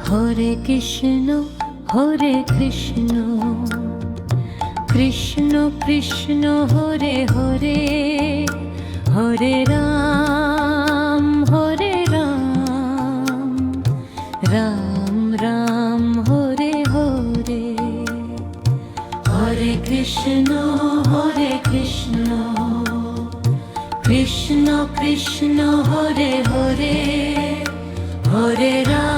Hare Krishna Hare Krishna Krishna Krishna Hare Hare Hare Ram Ram Ram Hare Hare Hare Krishna Krishna Krishna Hare Hare Hare Ram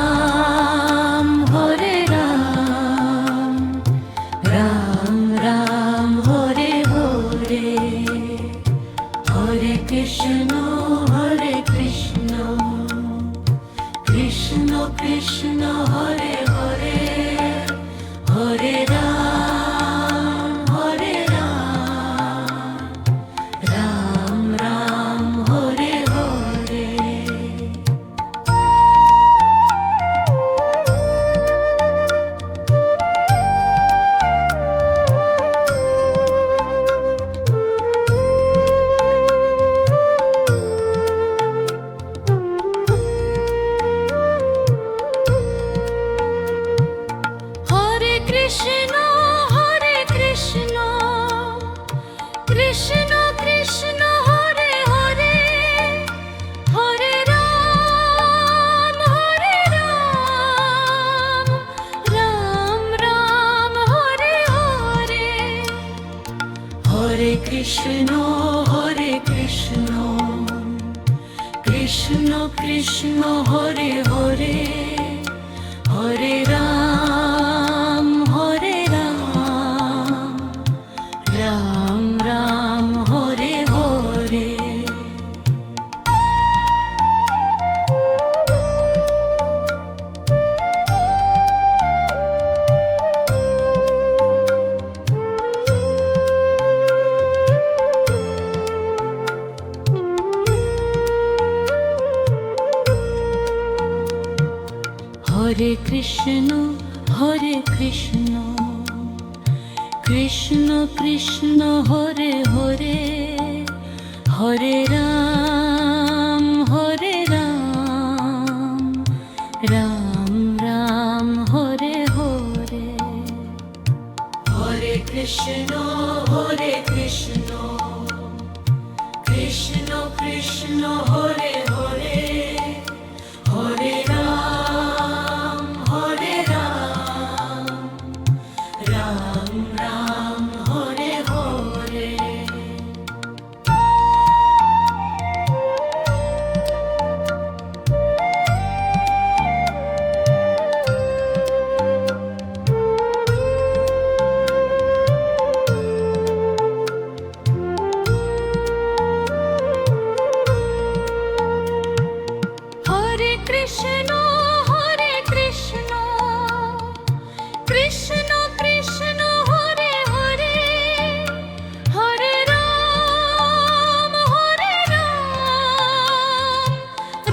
Ram Ram Hare Hare Hare Krishna Krishna Krishna Hare Hare Hare Ram Ram Ram Hare Hare Hare Krishna Krishna Krishna Hare Hare Hare Ram Ram Ram Hare Hare Hare Krishna Krishna Krishna Hare Hare Hare Ram Ram Ram Hare Hare Hare Krishna Krishna Krishna Hare Hare Hare Ram Ram Ram Hare Hare Hare Krishna Krishna Krishna Hare Hare Hare Ram Ram Ram Hare Hare Hare Krishna Krishna Krishna Hare Hare Hare Ram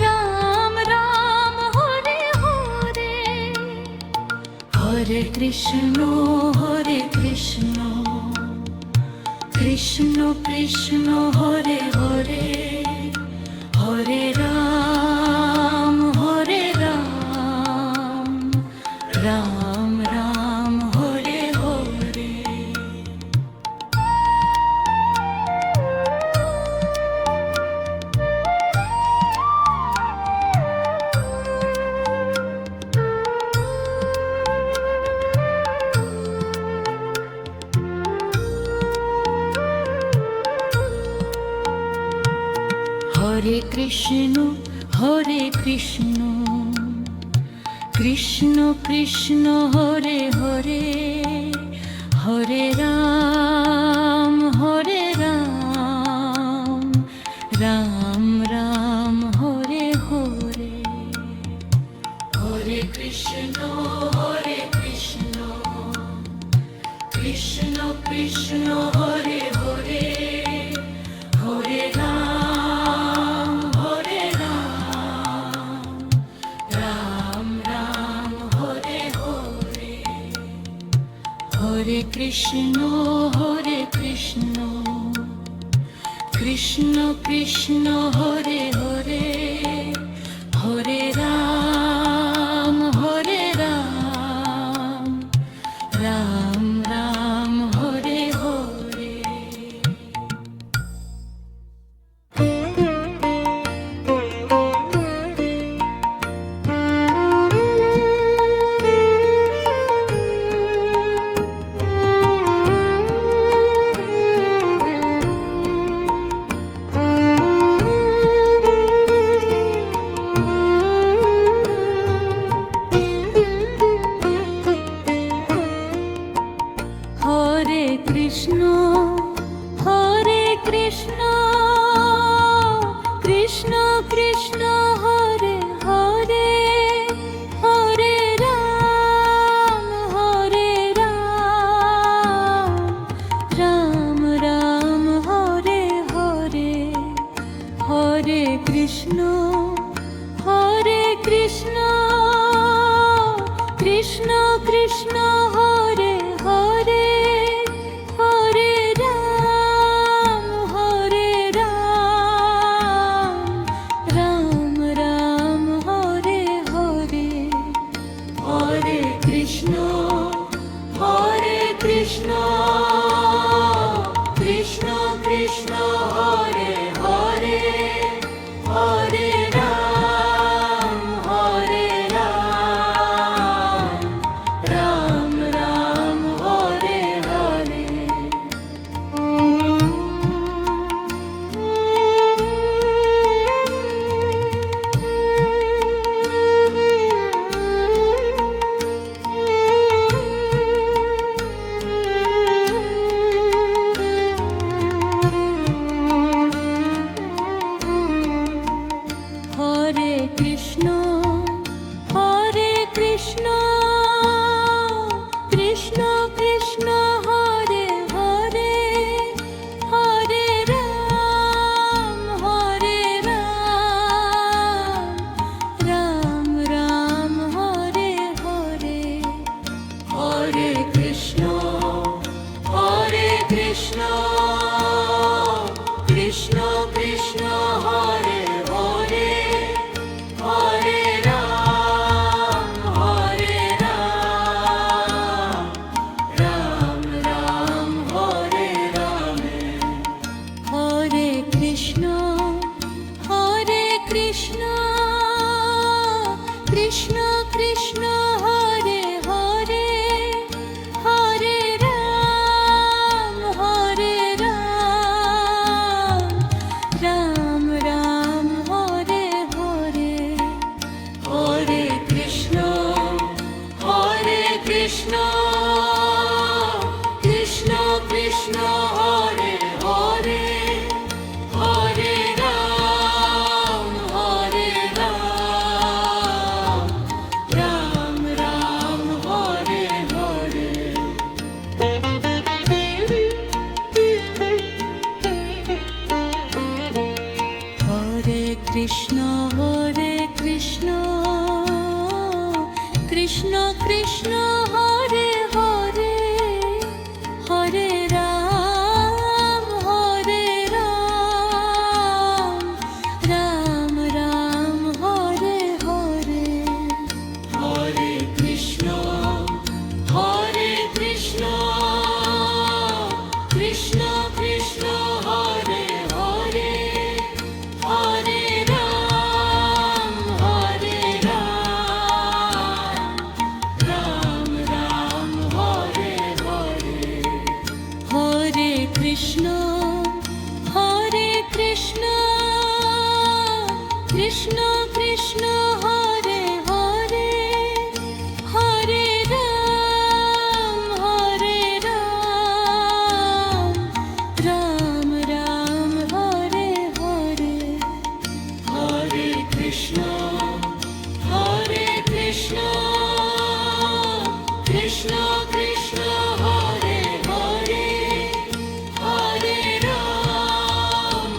Ram Ram Hare Hare Hare Krishna Krishna Krishna Hare Hare Hare Ram Ram Ram Hare Hare Hare Krishna Krishna Krishna Hare Hare Hare Ram Ram Ram Hare Hare Hare Krishna Krishna Krishna Hare Hare Hare Ram Ram Ram Hare Hare Hare Krishna Krishna Krishna Hare Hare Hare Ram Hare Krishna Krishna Krishna Hare Hare Hare Ram Ram Ram Hare Hare Hare Krishna Krishna Krishna Hare Hare Hare Ram Ram Ram Hare রামে Hare Krishna Krishna Krishna Hare Hare Hare Ram Ram Ram Hare Hare Hare Krishna Krishna Krishna Hare Hare Hare Ram Ram Ram Hare Hare Hare Krishna Krishna Krishna Hare Hare Hare Ram Ram Ram Hare Hare Hare Krishna Krishna Krishna Hare Hare Hare Ram Ram Ram Hare Hare Hare Krishna Krishna Krishna Hare Hare Hare Ram Ram Ram Hare Hare Hare Krishna Krishna Krishna Hare Hare Hare Ram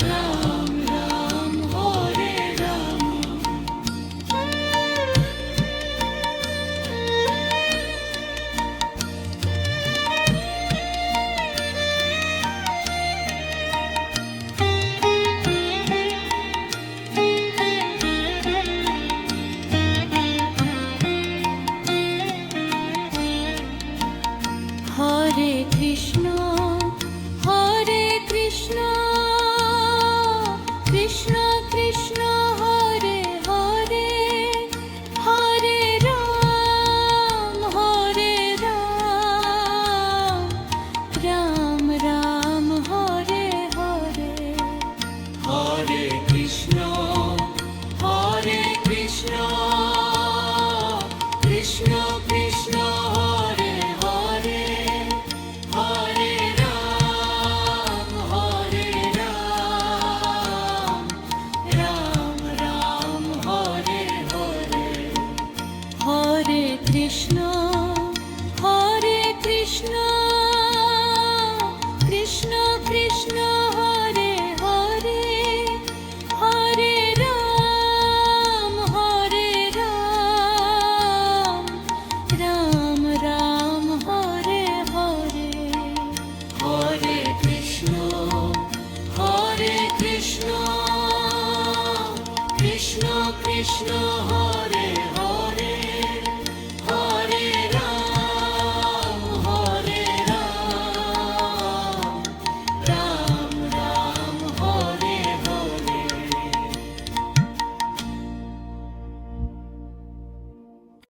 Ram Ram Hare Ram Hare Krishna Krishna Krishna Hare Hare Hare Ram Ram Ram Hare Hare Hare Krishna Krishna